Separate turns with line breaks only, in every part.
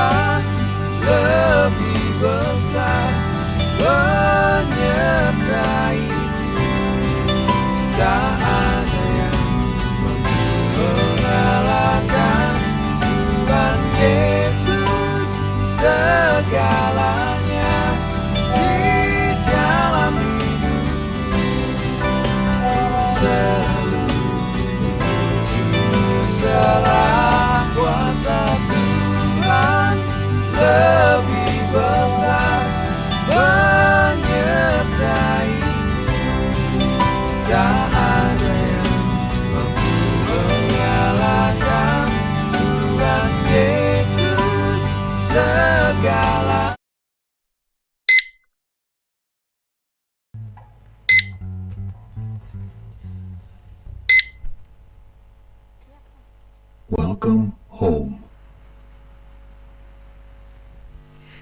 Tuhan lebih besar menyertaiku. Tak ada yang mengalahkan Tuhan Yesus segalanya di dalam hidupku. Selalu masalah kuasa Tuhan lebih besar menyertaiku. Tak ada yang mampu mengalahkan Tuhan Yesus segala.
Welcome home.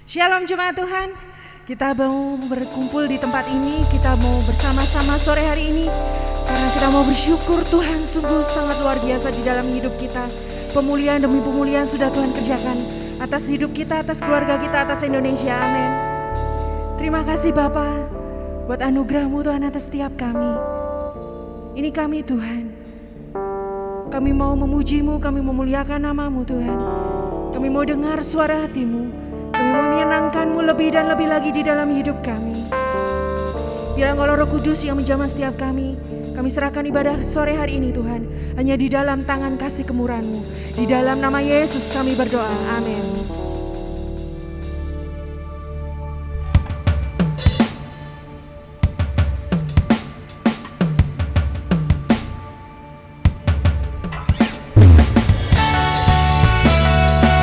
Shalom jemaat Tuhan, kita mau berkumpul di tempat ini, kita mau bersama-sama sore hari ini karena kita mau bersyukur Tuhan sungguh sangat luar biasa di dalam hidup kita. Pemulihan demi pemulihan sudah Tuhan kerjakan atas hidup kita, atas keluarga kita, atas Indonesia, amin. Terima kasih Bapa buat anugerah-Mu Tuhan atas setiap kami. Ini kami Tuhan, kami mau memuji-Mu, kami memuliakan nama-Mu Tuhan. Kami mau dengar suara hati-Mu. Kami mau menyenangkan-Mu lebih dan lebih lagi di dalam hidup kami. Biar Engkau Roh Kudus yang menjamah setiap kami serahkan ibadah sore hari ini Tuhan, hanya di dalam tangan kasih kemurahan-Mu. Di dalam nama Yesus kami berdoa, amin.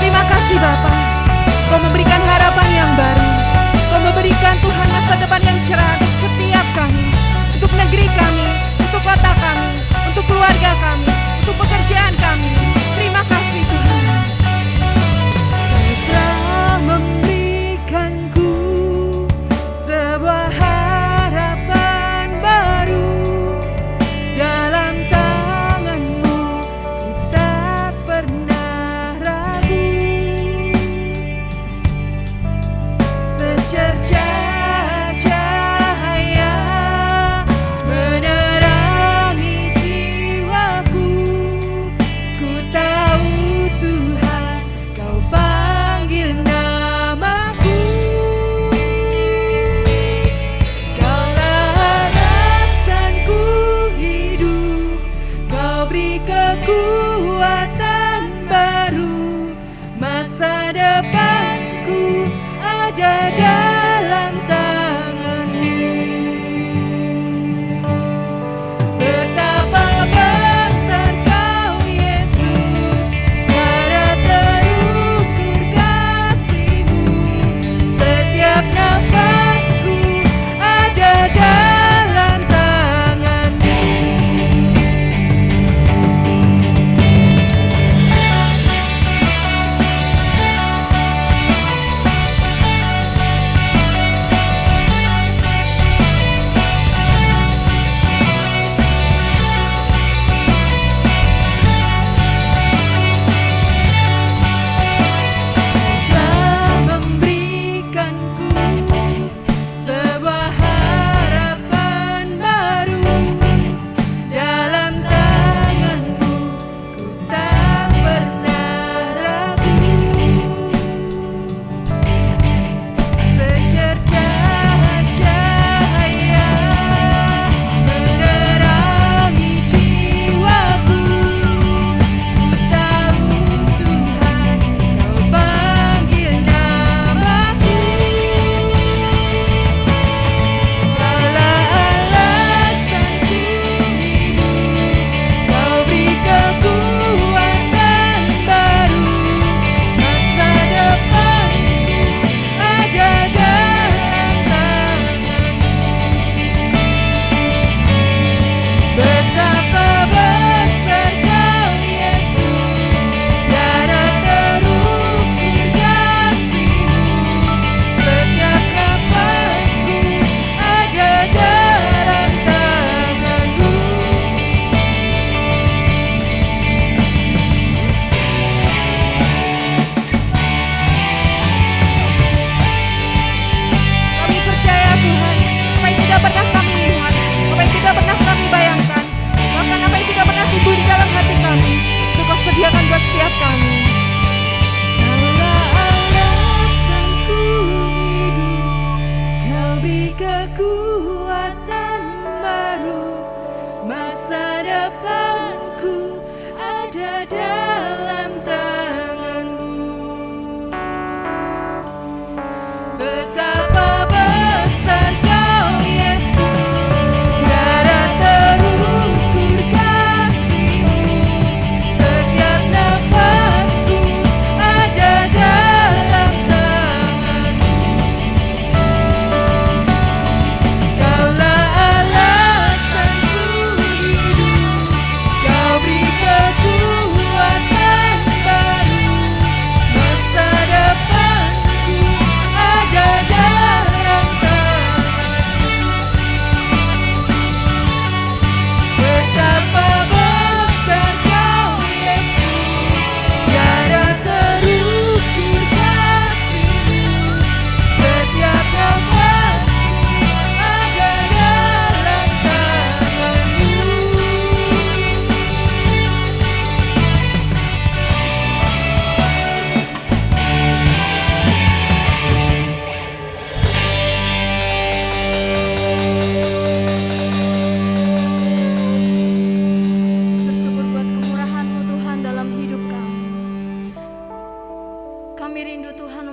Terima kasih Bapa. Kau memberikan harapan yang baru. Kau memberikan Tuhan masa depan yang cerah untuk setiap kami, untuk negeri kami, untuk kota kami, untuk keluarga kami, untuk pekerjaan kami. Terima kasih Tuhan. Kau telah memberikanku sebuah harapan baru. Dalam tangan-Mu ku tak pernah ragu. Secercah cahaya menerangi jiwaku. Ku tahu Tuhan Kau panggil namaku. Kaulah alasanku hidup. Kau beri kekuatan baru. Masa depanku ada dalam tangan-Mu. Betapa besar Kau Yesus, tiada terukur kasih-Mu. Setiap nafasku ada dalam tangan-Mu.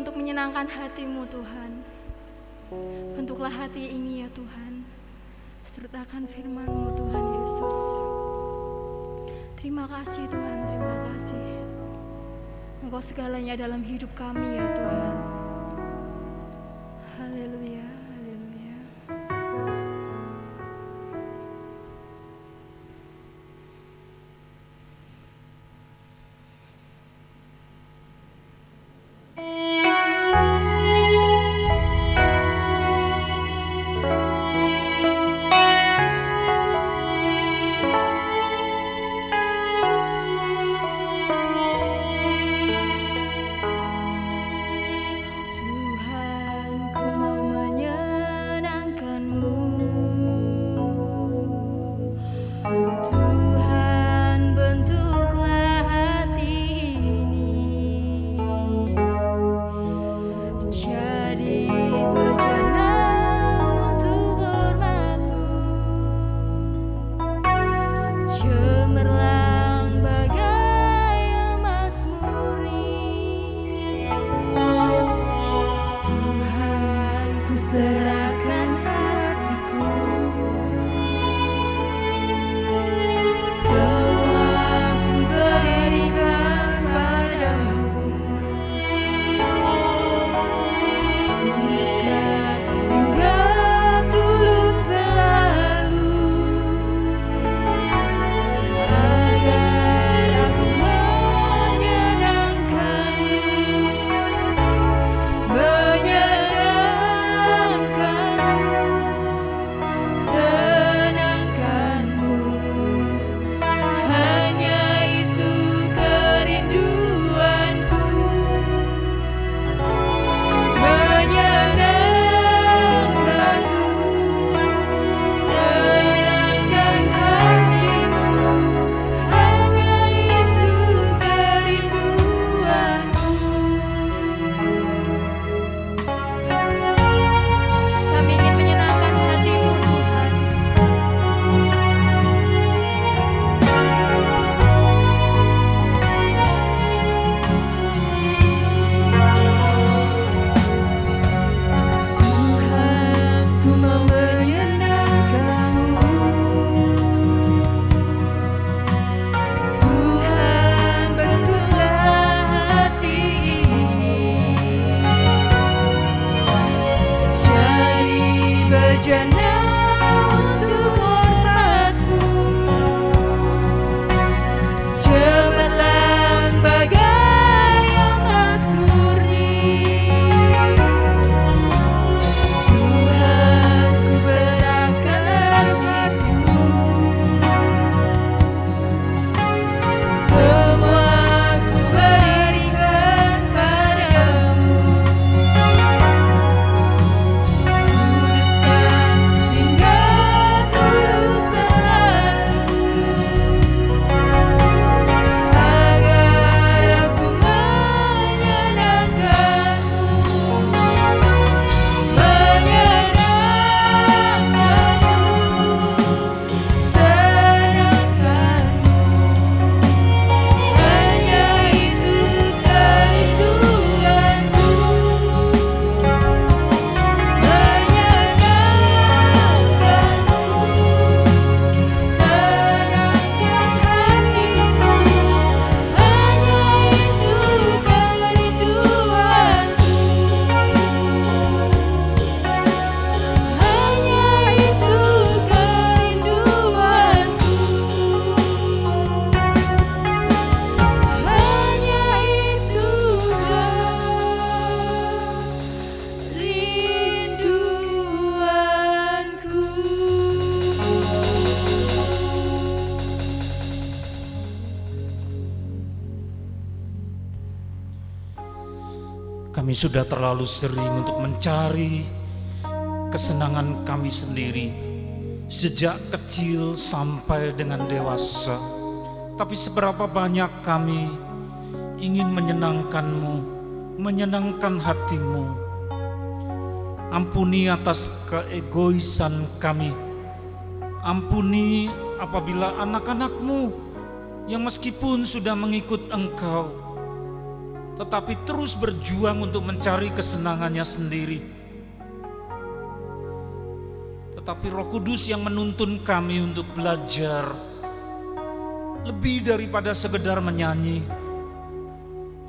untuk menyenangkan hati-Mu Tuhan. Bentuklah hati ini ya Tuhan, sertakan firman-Mu Tuhan Yesus. Terima kasih Tuhan, terima kasih. Engkau segalanya dalam hidup kami ya Tuhan. Haleluya, haleluya. Tuhan, ku mau menyenangkan-Mu. Tuhan, bentuklah hati ini jadi berjana untuk hormat-Mu, cemerlang bagai emas murni. Tuhan, ku serahkan hatiku, semua ku berikan padamu. Tuliskan hingga tulus selalu, agar aku menyenangkan-Mu, senangkan-Mu. Hanya itu kerinduanku, menyenangkan-Mu, senangkan hati-Mu. Hanya itu kerinduanku. Kami ingin menyenangkan hati-Mu Tuhan. Tuhan, ku mau menyenangkan-Mu. Tuhan, bentuklah hati ini jadi berjana untuk hormat-Mu, cemerlang bagai emas murni. Tuhan, ku serahkan hatiku, semua ku berikan padamu. Kuduskan hingga tulus selalu, agar aku menyenangkan-Mu, senangkan-Mu. Hanya itu kerinduanku, menyenangkan-Mu, senangkan hati-Mu. Hanya itu kerinduanku, hanya itu kerinduanku, hanya itu kerinduanku.
Kami sudah terlalu sering untuk mencari kesenangan kami sendiri sejak kecil sampai dengan dewasa. Tapi seberapa banyak kami ingin menyenangkan-Mu, menyenangkan hati-Mu. Ampuni atas keegoisan kami. Ampuni apabila anak-anak-Mu yang meskipun sudah mengikut Engkau, tetapi terus berjuang untuk mencari kesenangannya sendiri. Tetapi Roh Kudus yang menuntun kami untuk belajar lebih daripada sekedar menyanyi,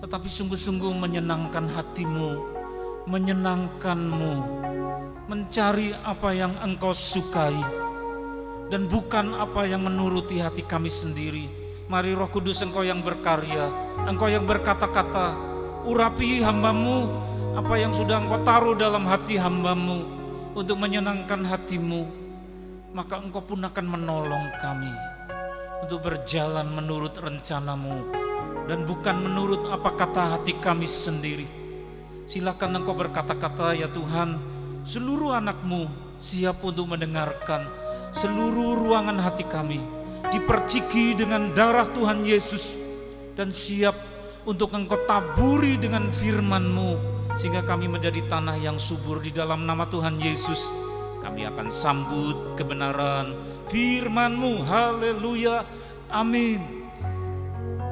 tetapi sungguh-sungguh menyenangkan hatimu, menyenangkanmu, mencari apa yang Engkau sukai dan bukan apa yang menuruti hati kami sendiri. Mari Roh Kudus, Engkau yang berkarya, Engkau yang berkata-kata, urapi hamba-Mu apa yang sudah Engkau taruh dalam hati hamba-Mu untuk menyenangkan hati-Mu, maka Engkau pun akan menolong kami untuk berjalan menurut rencana-Mu dan bukan menurut apa kata hati kami sendiri. Silakan Engkau berkata-kata ya Tuhan, seluruh anak-Mu siap untuk mendengarkan. Seluruh ruangan hati kami diperciki dengan darah Tuhan Yesus dan siap untuk Engkau taburi dengan firman-Mu, sehingga kami menjadi tanah yang subur. Di dalam nama Tuhan Yesus kami akan sambut kebenaran firman-Mu. Haleluya, amin.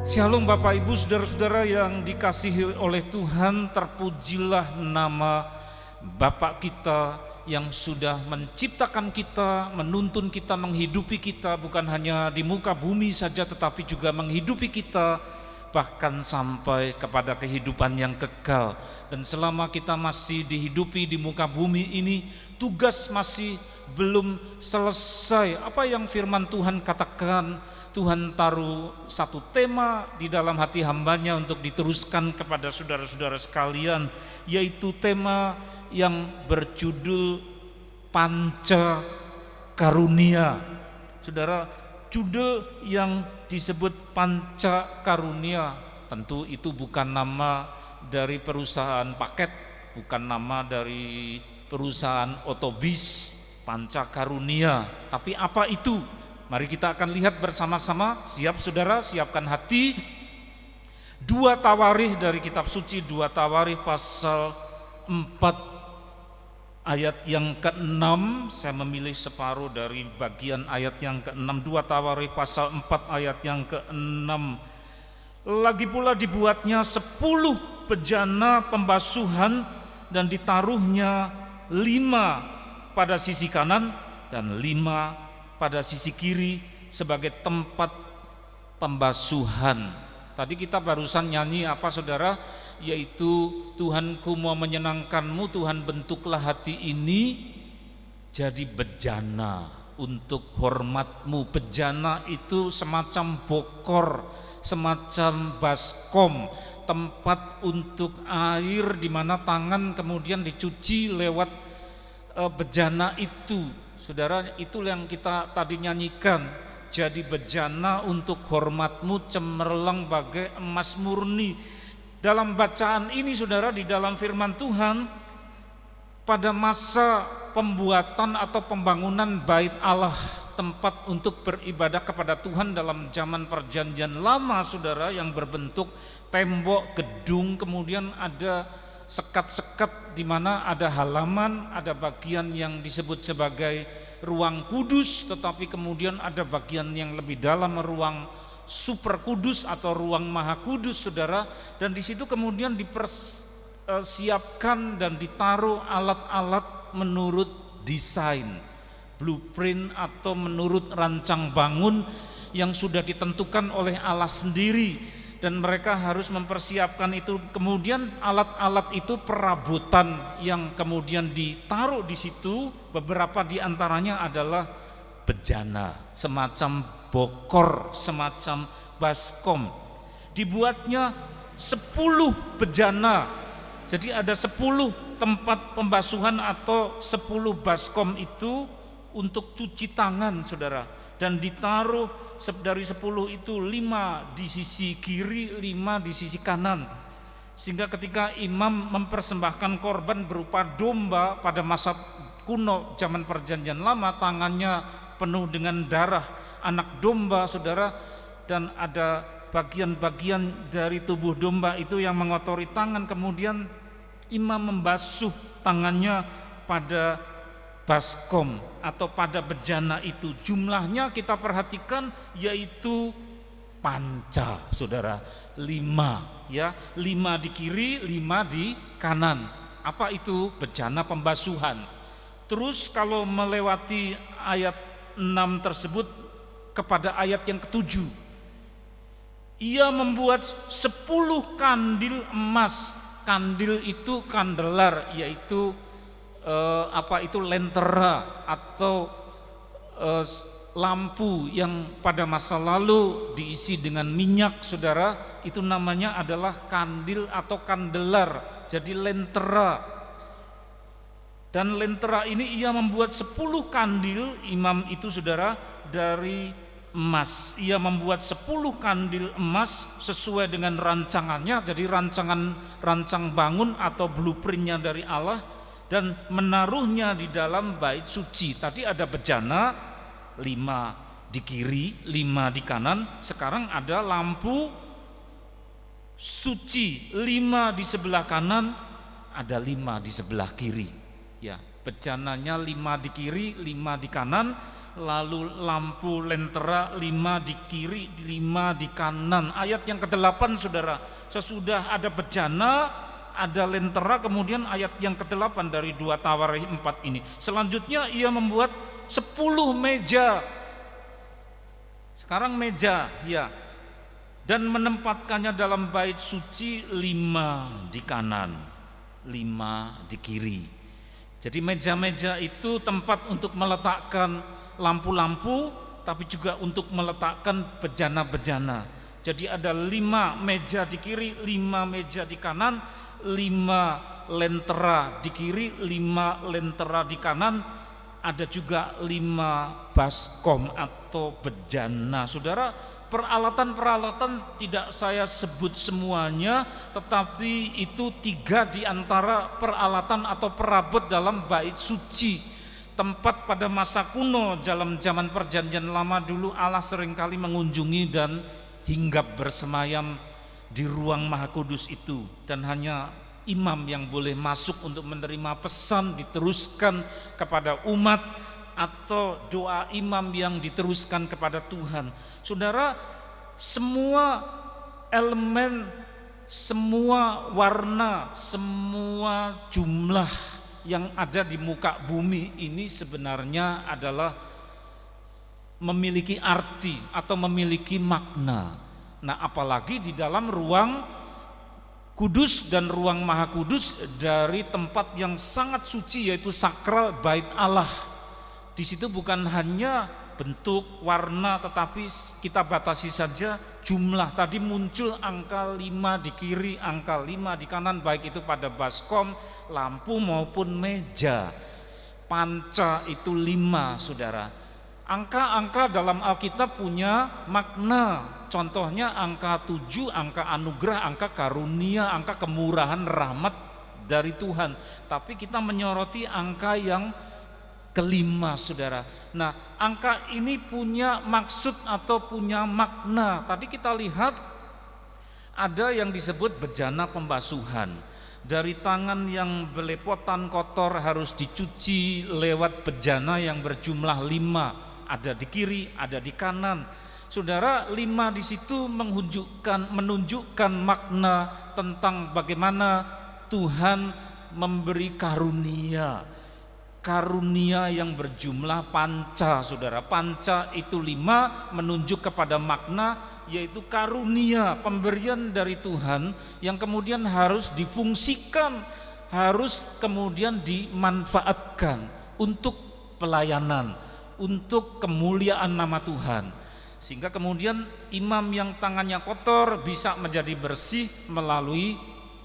Shalom Bapak Ibu, saudara-saudara yang dikasihi oleh Tuhan. Terpujilah nama Bapak kita yang sudah menciptakan kita, menuntun kita, menghidupi kita, bukan hanya di muka bumi saja, tetapi juga menghidupi kita bahkan sampai kepada kehidupan yang kekal. Dan selama kita masih dihidupi di muka bumi ini, tugas masih belum selesai. Apa yang firman Tuhan katakan, Tuhan taruh satu tema di dalam hati hamba-Nya untuk diteruskan kepada saudara-saudara sekalian, yaitu tema yang berjudul Panca Karunia. Saudara, judul yang disebut Panca Karunia, tentu itu bukan nama dari perusahaan paket, bukan nama dari perusahaan otobis. Panca Karunia, tapi apa itu? Mari kita akan lihat bersama-sama. Siap saudara, siapkan hati. 2 Tawarikh dari kitab suci, 2 Tawarikh pasal 4 ayat yang ke-6. Saya memilih separuh dari bagian ayat yang ke-6. 2 Tawarikh pasal 4 ayat yang ke-6. Lagi pula dibuatnya 10 bejana pembasuhan dan ditaruhnya 5 pada sisi kanan dan 5 pada sisi kiri sebagai tempat pembasuhan. Tadi kita barusan nyanyi apa saudara? Yaitu Tuhanku mau menyenangkanmu, Tuhan bentuklah hati ini jadi bejana untuk hormat-Mu. Bejana itu semacam bokor, semacam baskom, tempat untuk air di mana tangan kemudian dicuci lewat bejana itu. Saudara, itu yang kita tadi nyanyikan. Jadi bejana untuk hormat-Mu, cemerlang bagai emas murni. Dalam bacaan ini saudara, di dalam firman Tuhan, pada masa pembuatan atau pembangunan bait Allah, tempat untuk beribadah kepada Tuhan dalam zaman perjanjian lama saudara, yang berbentuk tembok gedung, kemudian ada sekat-sekat di mana ada halaman, ada bagian yang disebut sebagai ruang kudus, tetapi kemudian ada bagian yang lebih dalam, ruang super kudus atau ruang maha kudus saudara. Dan di situ kemudian dipersiapkan dan ditaruh alat-alat menurut desain, blueprint atau menurut rancang bangun yang sudah ditentukan oleh Allah sendiri. Dan mereka harus mempersiapkan itu. Kemudian alat-alat itu perabotan yang kemudian ditaruh di situ, beberapa di antaranya adalah bejana, semacam bokor, semacam baskom. Dibuatnya 10 bejana. Jadi ada 10 tempat pembasuhan atau 10 baskom itu untuk cuci tangan saudara. Dan ditaruh dari 10 itu 5 di sisi kiri, 5 di sisi kanan. Sehingga ketika imam mempersembahkan korban berupa domba pada masa kuno zaman perjanjian lama, tangannya penuh dengan darah anak domba saudara, dan ada bagian-bagian dari tubuh domba itu yang mengotori tangan. Kemudian imam membasuh tangannya pada baskom atau pada bejana itu. Jumlahnya kita perhatikan yaitu panca saudara, 5 ya, 5 di kiri, 5 di kanan. Apa itu? Bejana pembasuhan. Terus kalau melewati ayat 6 tersebut kepada ayat yang ke-7, ia membuat 10 kandil emas. Kandil itu kandelar, yaitu lentera atau lampu yang pada masa lalu diisi dengan minyak, saudara. Itu namanya adalah kandil atau kandelar, jadi lentera. Dan lentera ini ia membuat 10 kandil, imam itu saudara, dari emas. Ia membuat 10 kandil emas sesuai dengan rancangannya, jadi rancang bangun atau blueprintnya dari Allah, dan menaruhnya di dalam bait suci. Tadi ada bejana 5 di kiri, 5 di kanan. Sekarang ada lampu suci 5 di sebelah kanan, ada 5 di sebelah kiri. Ya, bejananya 5 di kiri, 5 di kanan, lalu lampu lentera 5 di kiri, 5 di kanan. Ayat yang ke-8 saudara, sesudah ada bejana, ada lentera, kemudian ayat yang ke-8 dari 2 Tawarikh 4 ini. Selanjutnya ia membuat 10 meja. Sekarang meja, ya. Dan menempatkannya dalam bait suci 5 di kanan, 5 di kiri. Jadi meja-meja itu tempat untuk meletakkan lampu-lampu, tapi juga untuk meletakkan bejana-bejana. Jadi ada 5 meja di kiri, 5 meja di kanan, 5 lentera di kiri, 5 lentera di kanan. Ada juga 5 baskom atau bejana. Saudara, peralatan-peralatan tidak saya sebut semuanya, tetapi itu 3 di antara peralatan atau perabot dalam bait suci. Tempat pada masa kuno dalam zaman perjanjian lama dulu Allah seringkali mengunjungi dan hinggap bersemayam di ruang Maha Kudus itu, dan hanya imam yang boleh masuk untuk menerima pesan diteruskan kepada umat, atau doa imam yang diteruskan kepada Tuhan. Saudara, semua elemen, semua warna, semua jumlah yang ada di muka bumi ini sebenarnya adalah memiliki arti atau memiliki makna. Nah, apalagi di dalam ruang kudus dan ruang Maha Kudus, dari tempat yang sangat suci yaitu sakral bait Allah. Di situ bukan hanya bentuk, warna, tetapi kita batasi saja jumlah. Tadi muncul angka 5 di kiri, angka 5 di kanan, baik itu pada baskom, lampu maupun meja. Panca itu 5, saudara. Angka-angka dalam Alkitab punya makna. Contohnya angka 7, angka anugerah, angka karunia, angka kemurahan rahmat dari Tuhan. Tapi kita menyoroti angka yang ke-5, saudara. Nah, angka ini punya maksud atau punya makna. Tadi kita lihat ada yang disebut bejana pembasuhan. Dari tangan yang belepotan kotor harus dicuci lewat bejana yang berjumlah 5. Ada di kiri, ada di kanan. Saudara, 5 di situ menunjukkan makna tentang bagaimana Tuhan memberi karunia. Karunia yang berjumlah panca, saudara. Panca itu 5 menunjuk kepada makna, yaitu karunia, pemberian dari Tuhan yang kemudian harus difungsikan, harus kemudian dimanfaatkan untuk pelayanan, untuk kemuliaan nama Tuhan. Sehingga kemudian imam yang tangannya kotor bisa menjadi bersih melalui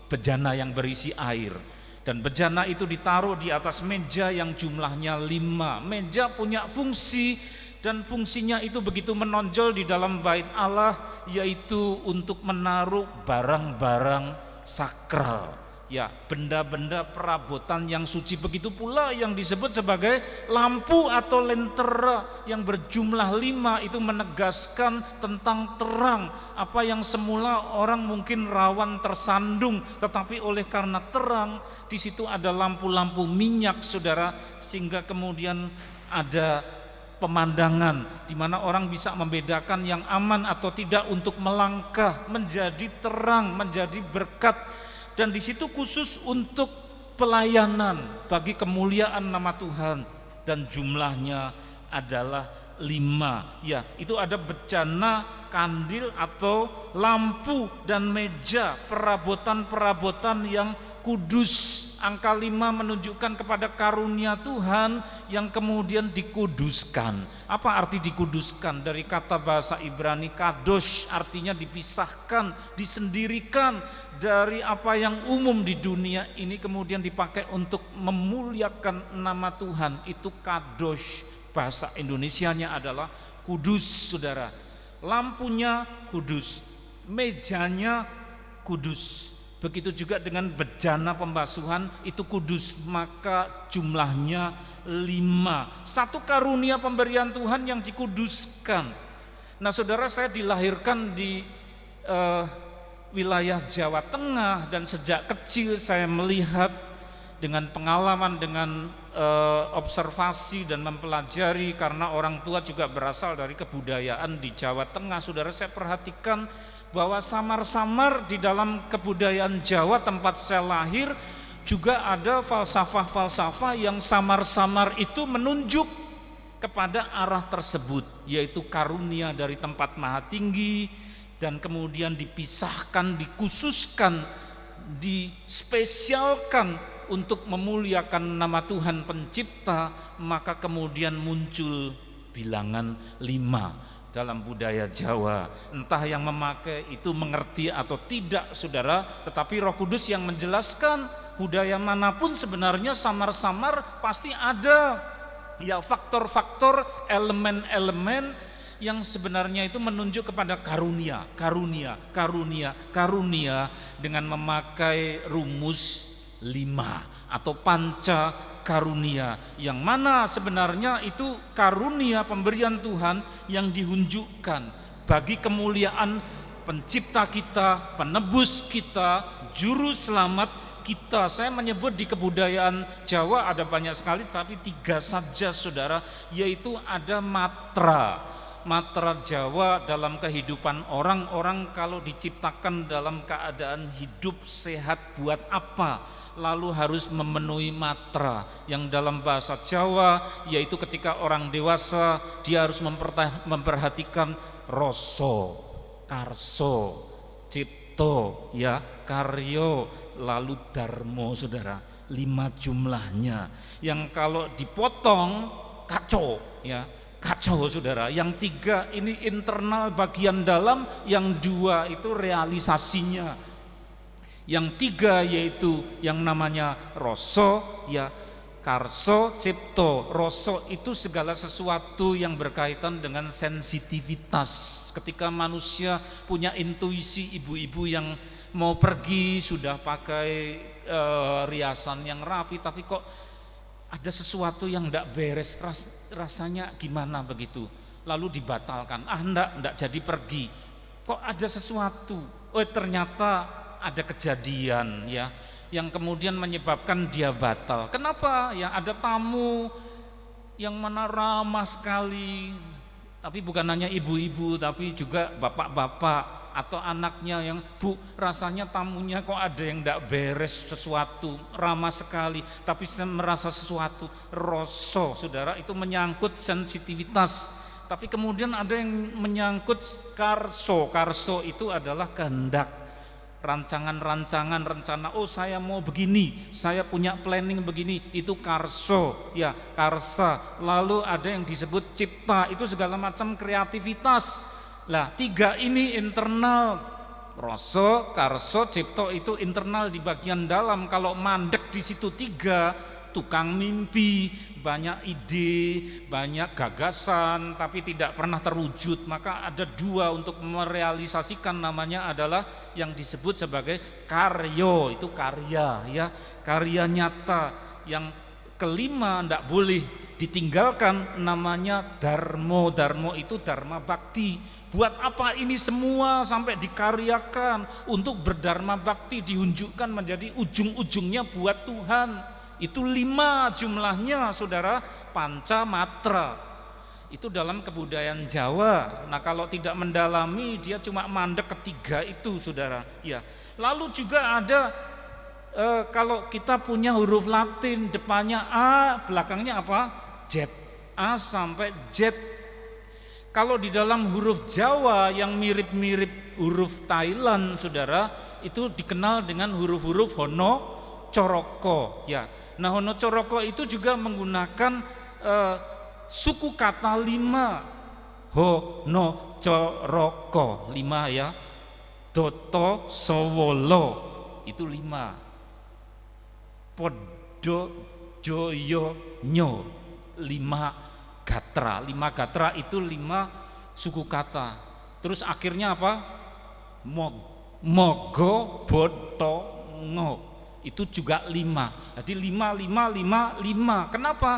bejana yang berisi air. Dan bejana itu ditaruh di atas meja yang jumlahnya 5. Meja punya fungsi, dan fungsinya itu begitu menonjol di dalam bait Allah, yaitu untuk menaruh barang-barang sakral. Ya, benda-benda perabotan yang suci. Begitu pula yang disebut sebagai lampu atau lentera yang berjumlah 5 itu menegaskan tentang terang. Apa yang semula orang mungkin rawan tersandung, tetapi oleh karena terang, di situ ada lampu-lampu minyak, saudara, sehingga kemudian ada pemandangan di mana orang bisa membedakan yang aman atau tidak untuk melangkah, menjadi terang, menjadi berkat, dan di situ khusus untuk pelayanan bagi kemuliaan nama Tuhan, dan jumlahnya adalah 5. Ya, itu ada bejana, kandil atau lampu dan meja, perabotan-perabotan yang kudus. Angka 5 menunjukkan kepada karunia Tuhan yang kemudian dikuduskan. Apa arti dikuduskan? Dari kata bahasa Ibrani kadosh, artinya dipisahkan, disendirikan dari apa yang umum di dunia ini, kemudian dipakai untuk memuliakan nama Tuhan. Itu kadosh. Bahasa Indonesianya adalah kudus, saudara. Lampunya kudus, mejanya kudus. Begitu juga dengan bejana pembasuhan itu kudus, maka jumlahnya 5. Satu karunia pemberian Tuhan yang dikuduskan. Nah, saudara, saya dilahirkan di wilayah Jawa Tengah, dan sejak kecil saya melihat dengan pengalaman, dengan observasi dan mempelajari, karena orang tua juga berasal dari kebudayaan di Jawa Tengah. Saudara, saya perhatikan bahwa samar-samar di dalam kebudayaan Jawa tempat saya lahir juga ada falsafah-falsafah yang samar-samar itu menunjuk kepada arah tersebut, yaitu karunia dari tempat maha tinggi, dan kemudian dipisahkan, dikhususkan, dispesialkan untuk memuliakan nama Tuhan pencipta. Maka kemudian muncul bilangan 5 dalam budaya Jawa. Entah yang memakai itu mengerti atau tidak, saudara, tetapi Roh Kudus yang menjelaskan budaya manapun sebenarnya samar-samar pasti ada ya faktor-faktor, elemen-elemen yang sebenarnya itu menunjuk kepada karunia dengan memakai rumus 5 atau panca karunia, yang mana sebenarnya itu karunia pemberian Tuhan yang dihunjukkan bagi kemuliaan pencipta kita, penebus kita, juru selamat kita. Saya menyebut di kebudayaan Jawa ada banyak sekali, tapi 3 saja, saudara, yaitu ada matra Jawa dalam kehidupan orang kalau diciptakan dalam keadaan hidup sehat buat apa? Lalu harus memenuhi matra yang dalam bahasa Jawa yaitu ketika orang dewasa dia harus memperhatikan rasa, karso, cipto, ya, karyo, lalu darmo, saudara. 5 jumlahnya, yang kalau dipotong kacau, ya, kacau, saudara. Yang 3 ini internal bagian dalam, yang 2 itu realisasinya. Yang 3 yaitu yang namanya roso, ya, karso, cipto. Roso itu segala sesuatu yang berkaitan dengan sensitivitas. Ketika manusia punya intuisi, ibu-ibu yang mau pergi sudah pakai riasan yang rapi, tapi kok ada sesuatu yang tidak beres, rasanya gimana begitu, lalu dibatalkan, enggak jadi pergi. Kok ada sesuatu, ternyata ada kejadian, ya, yang kemudian menyebabkan dia batal. Kenapa? Ya, ada tamu yang mana ramah sekali, tapi bukan hanya ibu-ibu, tapi juga bapak-bapak atau anaknya yang, Bu, rasanya tamunya kok ada yang tidak beres sesuatu, ramah sekali, tapi saya merasa sesuatu, roso, saudara, itu menyangkut sensitivitas. Tapi kemudian ada yang menyangkut karso. Karso itu adalah kehendak, rancangan-rancangan, rencana, saya mau begini, saya punya planning begini, itu karso, ya, karsa. Lalu ada yang disebut cipta, itu segala macam kreativitas. Lah, 3 ini internal, roso, karso, cipto itu internal di bagian dalam. Kalau mandek di situ 3, tukang mimpi, banyak ide, banyak gagasan, tapi tidak pernah terwujud. Maka ada 2 untuk merealisasikan, namanya adalah yang disebut sebagai karyo, itu karya, ya, karya nyata. Yang kelima tidak boleh ditinggalkan, namanya darmo. Darmo itu dharma bakti. Buat apa ini semua sampai dikaryakan? Untuk berdharma bakti, diunjukkan menjadi ujung-ujungnya buat Tuhan. Itu 5 jumlahnya, saudara, panca matra. Itu dalam kebudayaan Jawa. Nah, kalau tidak mendalami dia cuma mandek ketiga itu, saudara. Ya. Lalu juga ada kalau kita punya huruf Latin, depannya A, belakangnya apa? Z. A sampai Z. Kalau di dalam huruf Jawa yang mirip-mirip huruf Thailand, saudara, itu dikenal dengan huruf-huruf Hono Coroko. Ya. Nah, Hono Coroko itu juga menggunakan suku kata 5. Hono Coroko 5 ya. Doto Sowolo itu 5. Podo Joyo Nyo 5 gatra. 5 gatra itu 5 suku kata. Terus akhirnya apa? Mogo Boto Ngo itu juga 5. Jadi 5 5 5 5. Kenapa?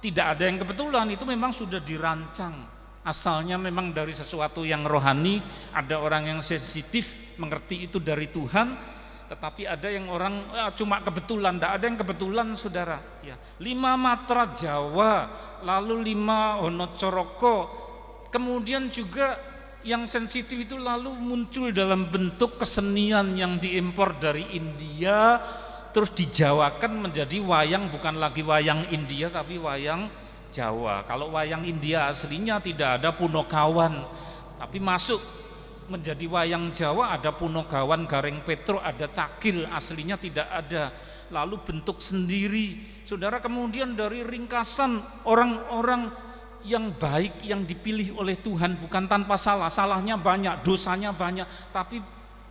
Tidak ada yang kebetulan, itu memang sudah dirancang. Asalnya memang dari sesuatu yang rohani. Ada orang yang sensitif mengerti itu dari Tuhan, tetapi ada yang orang cuma kebetulan. Tidak ada yang kebetulan, saudara. Ya. 5 matra Jawa, lalu 5 Hono Coroko. Kemudian juga yang sensitif itu lalu muncul dalam bentuk kesenian yang diimpor dari India, terus dijawakan menjadi wayang, bukan lagi wayang India tapi wayang Jawa. Kalau wayang India aslinya tidak ada Punokawan, tapi masuk menjadi wayang Jawa, ada Punokawan, Gareng Petro, ada Cakil, aslinya tidak ada. Lalu bentuk sendiri, saudara. Kemudian dari ringkasan orang-orang yang baik yang dipilih oleh Tuhan, bukan tanpa salah, salahnya banyak, dosanya banyak, tapi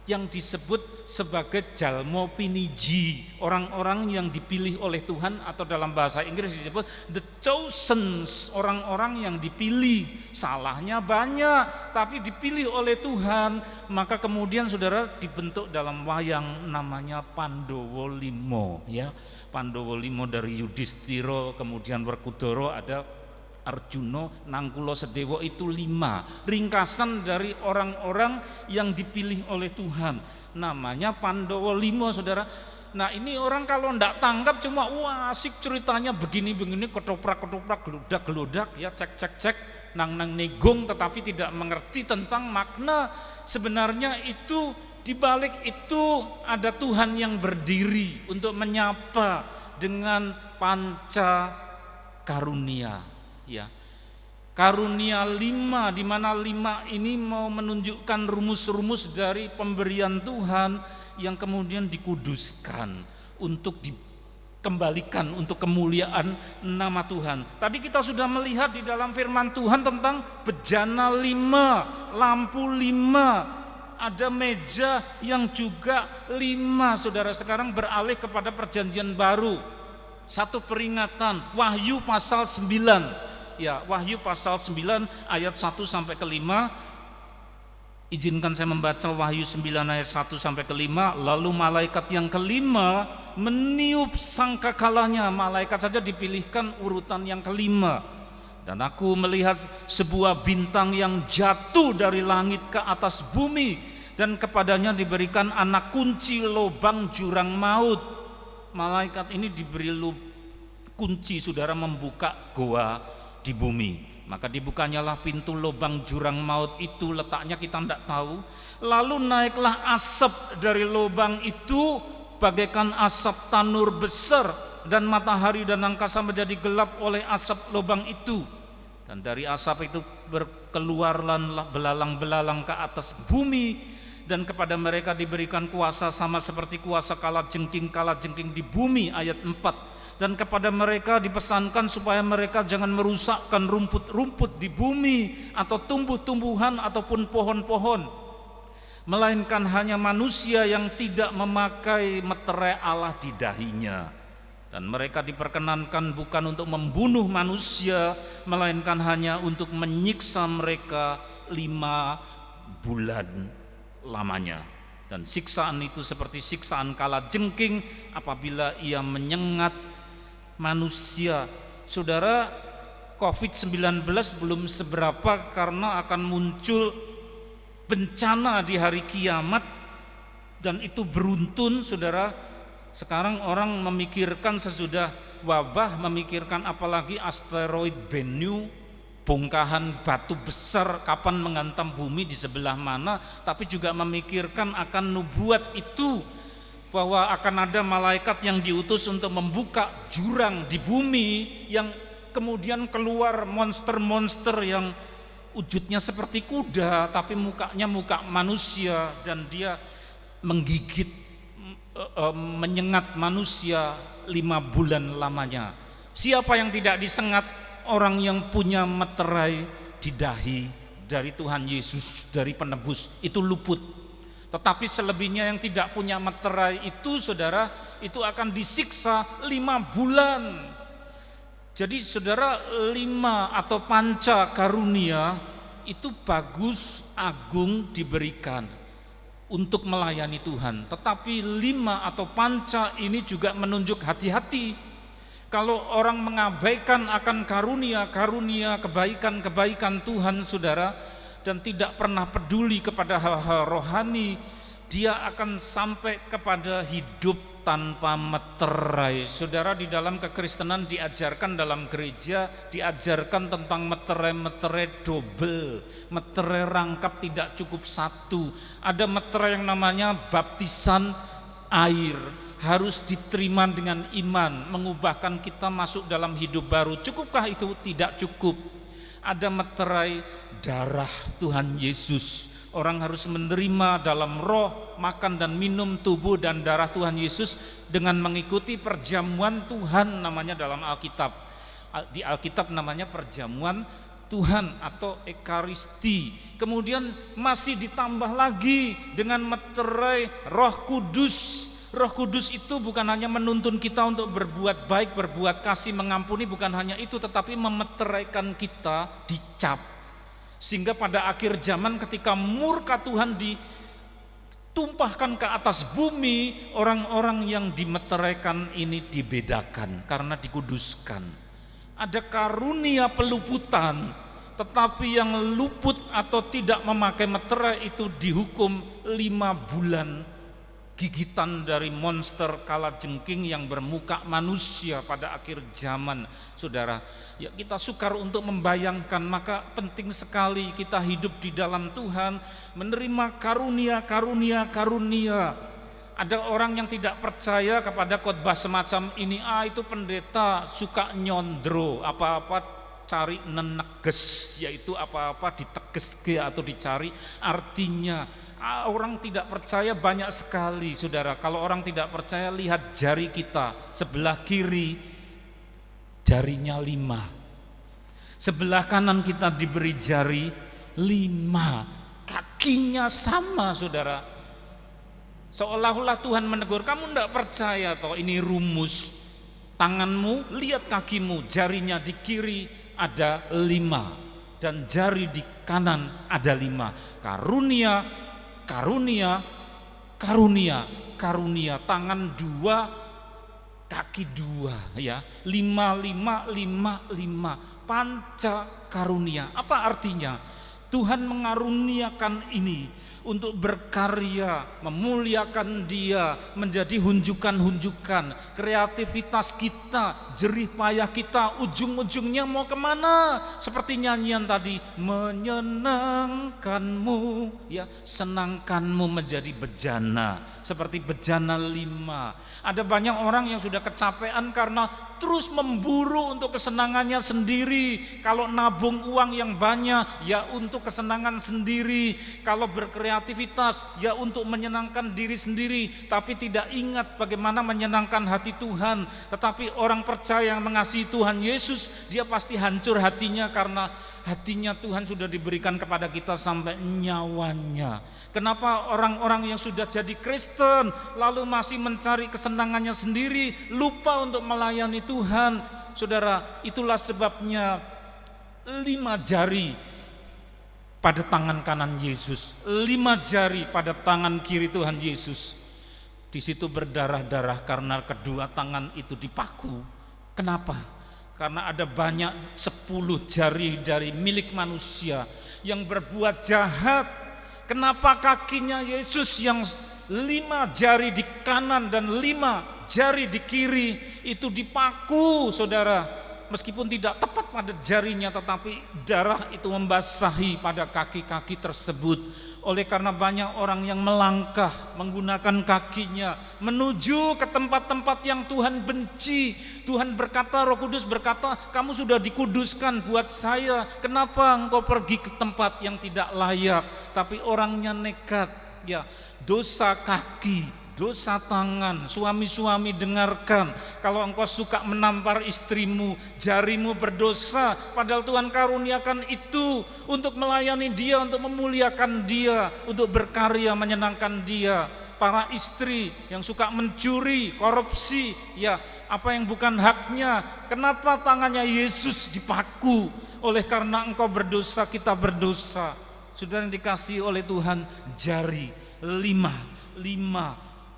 yang disebut sebagai jalmo piniji, orang-orang yang dipilih oleh Tuhan, atau dalam bahasa Inggris disebut the chosen, orang-orang yang dipilih. Salahnya banyak tapi dipilih oleh Tuhan, maka kemudian saudara dibentuk dalam wayang namanya Pandowo Limo ya. Pandowo Limo dari Yudhistira, kemudian Werkudara, ada Arjuno, Nangkulo Sedewo, itu 5 ringkasan dari orang-orang yang dipilih oleh Tuhan, namanya Pandowo Limo, saudara. Nah, ini orang kalau ndak tangkap cuma wah asik ceritanya begini-begini, ketoprak geludak ya, cek nang negong, tetapi tidak mengerti tentang makna. Sebenarnya itu di balik itu ada Tuhan yang berdiri untuk menyapa dengan panca karunia. Ya, karunia 5, di mana 5 ini mau menunjukkan rumus-rumus dari pemberian Tuhan yang kemudian dikuduskan untuk dikembalikan untuk kemuliaan nama Tuhan. Tadi kita sudah melihat di dalam firman Tuhan tentang bejana 5, lampu 5, ada meja yang juga 5, saudara. Sekarang beralih kepada perjanjian baru. Satu peringatan, Wahyu pasal 9. Ya, Wahyu pasal 9 ayat 1 sampai ke 5. Izinkan saya membaca Wahyu 9 ayat 1 sampai ke 5. Lalu malaikat yang kelima meniup sangkakalanya. Malaikat saja dipilihkan urutan yang kelima. Dan aku melihat sebuah bintang yang jatuh dari langit ke atas bumi, dan kepadanya diberikan anak kunci lubang jurang maut. Malaikat ini diberi kunci, saudara, membuka goa di bumi. Maka dibukanyalah pintu lubang jurang maut itu, letaknya kita tidak tahu. Lalu naiklah asap dari lubang itu bagaikan asap tanur besar, dan matahari dan angkasa menjadi gelap oleh asap lubang itu. Dan dari asap itu berkeluarlah belalang-belalang ke atas bumi, dan kepada mereka diberikan kuasa sama seperti kuasa kalajengking di bumi. Ayat 4. Dan kepada mereka dipesankan supaya mereka jangan merusakkan rumput-rumput di bumi, atau tumbuh-tumbuhan ataupun pohon-pohon, melainkan hanya manusia yang tidak memakai meterai Allah di dahinya. Dan mereka diperkenankan bukan untuk membunuh manusia, melainkan hanya untuk menyiksa mereka 5 bulan lamanya. Dan siksaan itu seperti siksaan kalajengking apabila ia menyengat manusia. Saudara, COVID-19 belum seberapa karena akan muncul bencana di hari kiamat, dan itu beruntun, saudara. Sekarang orang memikirkan sesudah wabah, memikirkan apalagi asteroid Bennu, bongkahan batu besar kapan menghantam bumi di sebelah mana, tapi juga memikirkan akan nubuat itu, bahwa akan ada malaikat yang diutus untuk membuka jurang di bumi, yang kemudian keluar monster-monster yang wujudnya seperti kuda tapi mukanya muka manusia, dan dia menggigit, menyengat manusia 5 bulan lamanya. Siapa yang tidak disengat? Orang yang punya meterai di dahi dari Tuhan Yesus, dari penebus, itu luput. Tetapi selebihnya yang tidak punya meterai itu, saudara, itu akan disiksa 5 bulan. Jadi saudara, 5 atau panca karunia itu bagus, agung, diberikan untuk melayani Tuhan. Tetapi 5 atau panca ini juga menunjuk hati-hati. Kalau orang mengabaikan akan karunia-karunia, kebaikan-kebaikan Tuhan, saudara, dan tidak pernah peduli kepada hal-hal rohani, dia akan sampai kepada hidup tanpa meterai. Saudara, di dalam kekristenan diajarkan, dalam gereja diajarkan tentang meterai-meterai double, meterai rangkap, tidak cukup satu. Ada meterai yang namanya baptisan air, harus diterima dengan iman, mengubahkan kita masuk dalam hidup baru. Cukupkah itu? Tidak cukup. Ada meterai darah Tuhan Yesus. Orang harus menerima dalam roh, makan dan minum tubuh dan darah Tuhan Yesus dengan mengikuti perjamuan Tuhan, namanya dalam Alkitab. Di Alkitab namanya perjamuan Tuhan atau Ekaristi. Kemudian masih ditambah lagi dengan meterai Roh Kudus. Roh Kudus itu bukan hanya menuntun kita untuk berbuat baik, berbuat kasih, mengampuni, bukan hanya itu, tetapi memeteraikan kita, dicap. Sehingga pada akhir zaman ketika murka Tuhan ditumpahkan ke atas bumi, orang-orang yang dimeteraikan ini dibedakan karena dikuduskan. Ada karunia peluputan, tetapi yang luput atau tidak memakai meterai itu dihukum 5 bulan gigitan dari monster kalajengking yang bermuka manusia pada akhir zaman. Saudara, ya kita sukar untuk membayangkan, maka penting sekali kita hidup di dalam Tuhan, menerima karunia-karunia. Ada orang yang tidak percaya kepada khotbah semacam ini, itu pendeta suka nyondro, apa-apa cari neneges, yaitu apa-apa ditegeske atau dicari artinya. Orang tidak percaya banyak sekali, saudara. Kalau orang tidak percaya, lihat jari kita, sebelah kiri jarinya 5, sebelah kanan kita diberi jari 5, kakinya sama, saudara. Seolah-olah Tuhan menegur, kamu tidak percaya toh, ini rumus. Tanganmu, lihat kakimu, jarinya di kiri ada 5 dan jari di kanan ada 5. Karunia, tangan 2, kaki 2, ya. 5, panca karunia. Apa artinya? Tuhan mengaruniakan ini untuk berkarya, memuliakan Dia, menjadi hunjukan-hunjukan. Kreativitas kita, jerih payah kita, ujung-ujungnya mau kemana? Seperti nyanyian tadi, menyenangkanmu, ya, senangkanmu menjadi bejana, seperti bejana 5. Ada banyak orang yang sudah kecapean karena terus memburu untuk kesenangannya sendiri. Kalau nabung uang yang banyak, ya untuk kesenangan sendiri. Kalau berkreativitas, ya untuk menyenangkan diri sendiri, tapi tidak ingat bagaimana menyenangkan hati Tuhan. Tetapi orang percaya yang mengasihi Tuhan Yesus, dia pasti hancur hatinya karena hatinya Tuhan sudah diberikan kepada kita sampai nyawanya. Kenapa orang-orang yang sudah jadi Kristen lalu masih mencari kesenangannya sendiri, lupa untuk melayani Tuhan? Saudara, itulah sebabnya 5 jari pada tangan kanan Yesus, 5 jari pada tangan kiri Tuhan Yesus. Di situ berdarah-darah karena kedua tangan itu dipaku. Kenapa? Karena ada banyak 10 jari dari milik manusia yang berbuat jahat. Kenapa kakinya Yesus yang 5 jari di kanan dan 5 jari di kiri itu dipaku, saudara? meskipun tidak tepat pada jarinya, tetapi darah itu membasahi pada kaki-kaki tersebut. Oleh karena banyak orang yang melangkah menggunakan kakinya menuju ke tempat-tempat yang Tuhan benci. Tuhan berkata, Roh Kudus berkata, kamu sudah dikuduskan buat saya, kenapa engkau pergi ke tempat yang tidak layak? Tapi orangnya nekat, ya, dosa kaki, dosa tangan. Suami-suami dengarkan, kalau engkau suka menampar istrimu, jarimu berdosa, padahal Tuhan karuniakan itu untuk melayani dia, untuk memuliakan dia, untuk berkarya menyenangkan dia. Para istri yang suka mencuri, korupsi, ya, apa yang bukan haknya, kenapa tangannya Yesus dipaku? Oleh karena engkau berdosa, kita berdosa. Saudara yang dikasihi oleh Tuhan, jari lima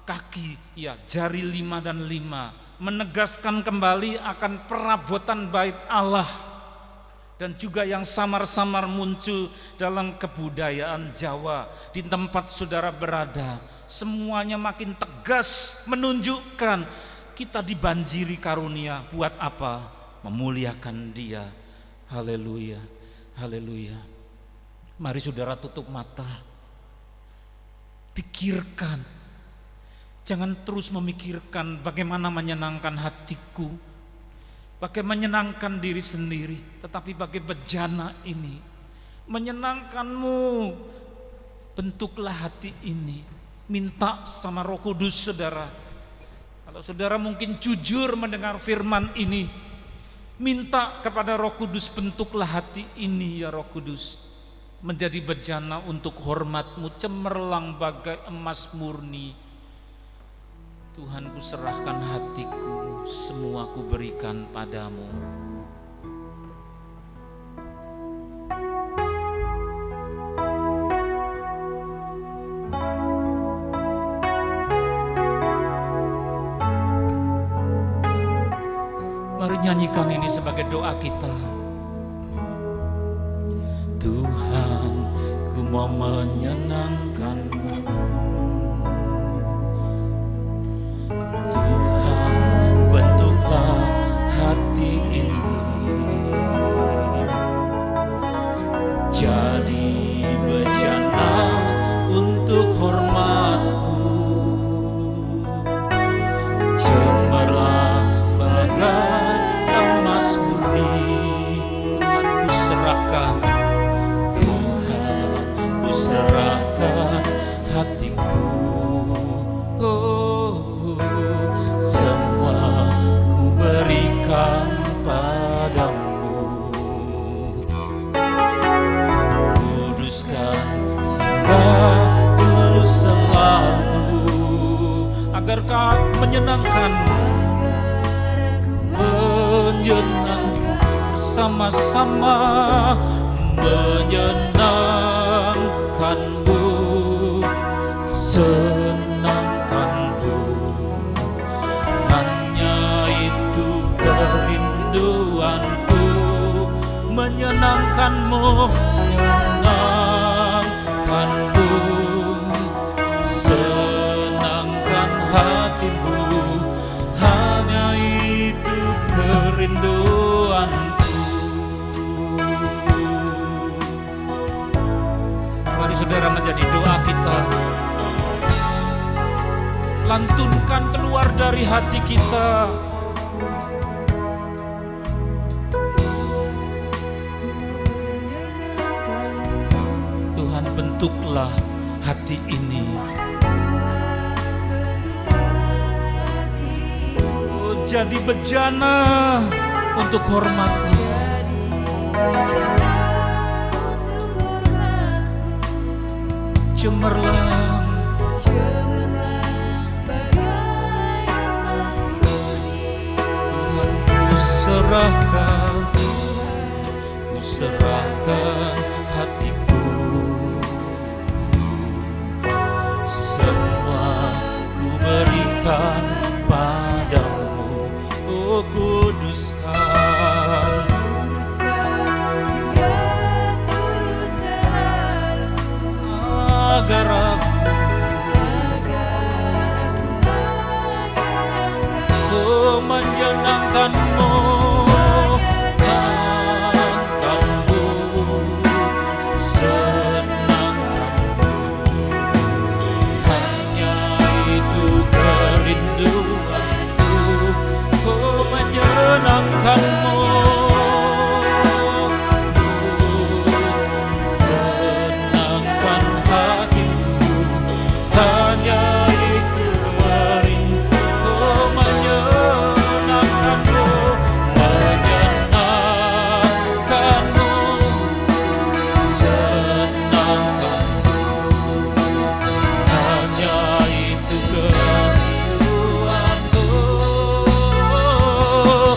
kaki, ya, jari 5 dan 5 menegaskan kembali akan perabotan bait Allah, dan juga yang samar-samar muncul dalam kebudayaan Jawa di tempat saudara berada. Semuanya makin tegas menunjukkan kita dibanjiri karunia. Buat apa? Memuliakan Dia. Haleluya, haleluya. Mari saudara tutup mata, pikirkan. Jangan terus memikirkan bagaimana menyenangkan hatiku, bagaimana menyenangkan diri sendiri, tetapi bagai bejana ini menyenangkanmu. Bentuklah hati ini, minta sama Roh Kudus saudara. Kalau saudara mungkin jujur mendengar firman ini, minta kepada Roh Kudus, bentuklah hati ini ya Roh Kudus, menjadi bejana untuk hormat-Mu, cemerlang bagai emas murni. Tuhan, ku serahkan hatiku, semua ku berikan padamu. Mari nyanyikan ini sebagai doa kita. Tuhan, ku mau menyenangkan-Mu. Hati ini jadi bejana untuk hormat-Mu, cemerlang bagai emas murni. Tuhan, ku serahkan, Tuhan, ku serahkan hatiku. Padamu, kuduskan hingga tulus selalu, agar Kau menyenangkan-Mu, sama-sama menyenangkan-Mu, senangkan-Mu. Menyenangkan-Mu, menyenangkan-Mu, senangkan hati-Mu, hanya itu kerinduanku. Mari saudara menjadi doa kita, lantunkan keluar dari hati kita. Bentuklah hati ini, oh, jadi bejana untuk hormat-Mu. Cemerlang bagai emas murni. Tuhan, ku serahkan, ku serahkan hatiku. Berikan padamu, oh kuduskan, hingga tulus selalu, agar aku menyenangkan-Mu, menyenangkanmu. Senangkan hatimu, hanya itu rindu. Oh, menyenangkanmu, menyenangkanmu, senangkanmu, hanya itu kerinduanku.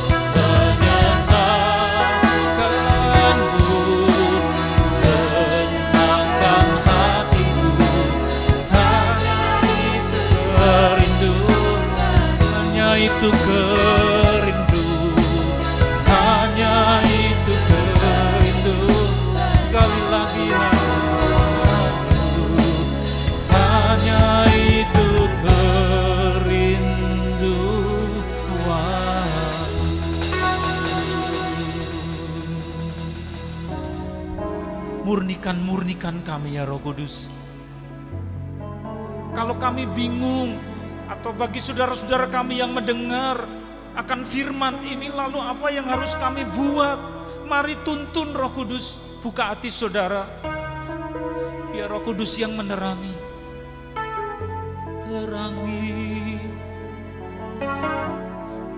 Menyenangkanmu, senangkan hatimu, hanya itu kerindu, hanya itu kerindu, hanya itu kerindu. Sekali lagi hanya itu kerinduan. Murnikan kami ya Roh Kudus. Kalau kami bingung, atau bagi saudara-saudara kami yang mendengar akan firman ini, lalu apa yang harus kami buat? Mari tuntun Roh Kudus, buka hati saudara. Biar Roh Kudus yang menerangi. Terangi,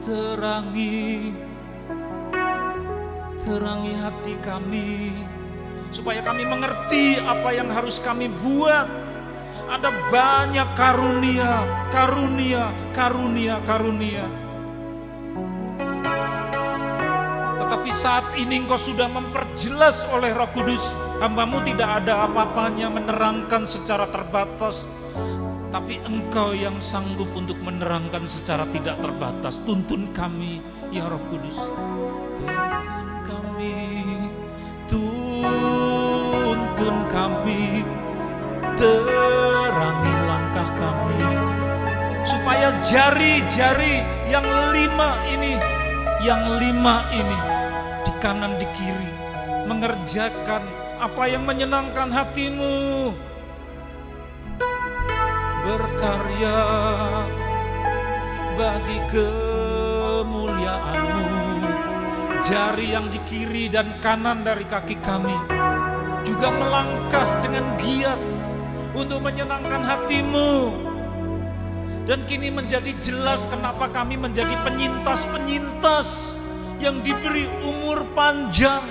terangi, terangi hati kami, supaya kami mengerti apa yang harus kami buat. Ada banyak karunia, karunia, karunia, karunia. Tetapi saat ini Engkau sudah memperjelas oleh Roh Kudus. Hamba-Mu tidak ada apa-apanya menerangkan secara terbatas, tapi Engkau yang sanggup untuk menerangkan secara tidak terbatas. Tuntun kami ya Roh Kudus. Tuntun kami, tuntun kami, terangi langkah kami, supaya jari-jari yang 5 ini, di kanan di kiri, mengerjakan apa yang menyenangkan hatimu, berkarya bagi kemuliaan-Mu. Jari yang di kiri dan kanan dari kaki kami juga melangkah dengan giat untuk menyenangkan hati-Mu. Dan kini menjadi jelas kenapa kami menjadi penyintas-penyintas yang diberi umur panjang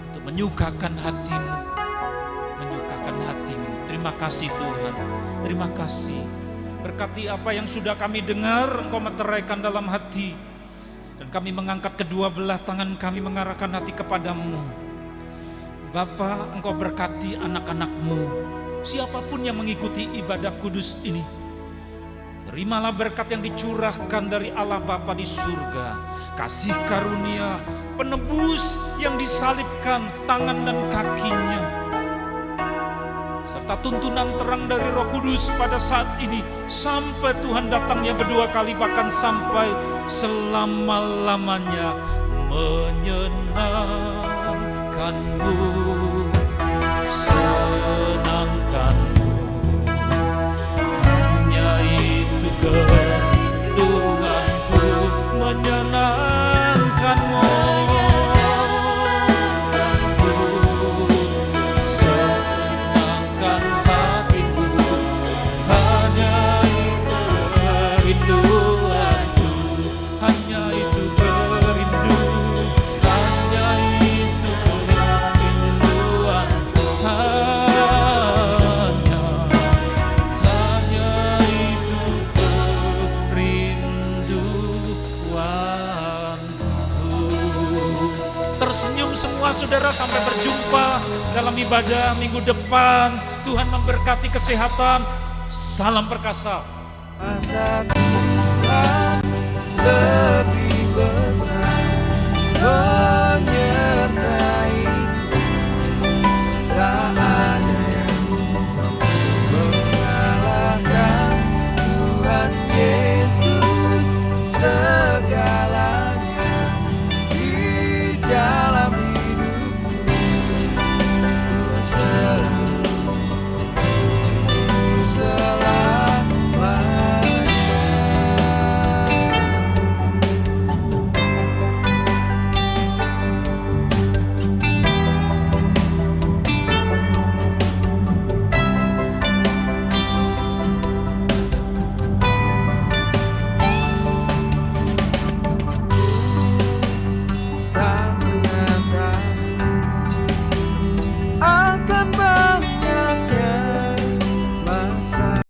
untuk menyukakan hati-Mu, menyukakan hati-Mu. Terima kasih Tuhan, terima kasih. Berkati apa yang sudah kami dengar, Engkau meteraikan dalam hati. Dan kami mengangkat kedua belah tangan kami mengarahkan hati kepadamu. Bapa, Engkau berkati anak-anak-Mu, siapapun yang mengikuti ibadah kudus ini. Terimalah berkat yang dicurahkan dari Allah Bapa di surga, kasih karunia, penebus yang disalibkan tangan dan kakinya, serta tuntunan terang dari Roh Kudus pada saat ini, sampai Tuhan datang yang kedua kali, bahkan sampai selama-lamanya. Menyenangkanmu, senangkanmu, hanya itu kerinduanku. Menyenangkanmu, senangkan hatimu, hanya itu kerinduanku, hanya itu kerindu, hanya itu kerinduanku, hanya itu kerinduanku. Tersenyum semua saudara, sampai berjumpa dalam ibadah minggu depan. Tuhan memberkati kesehatan. Salam perkasa.
Masa Tuhan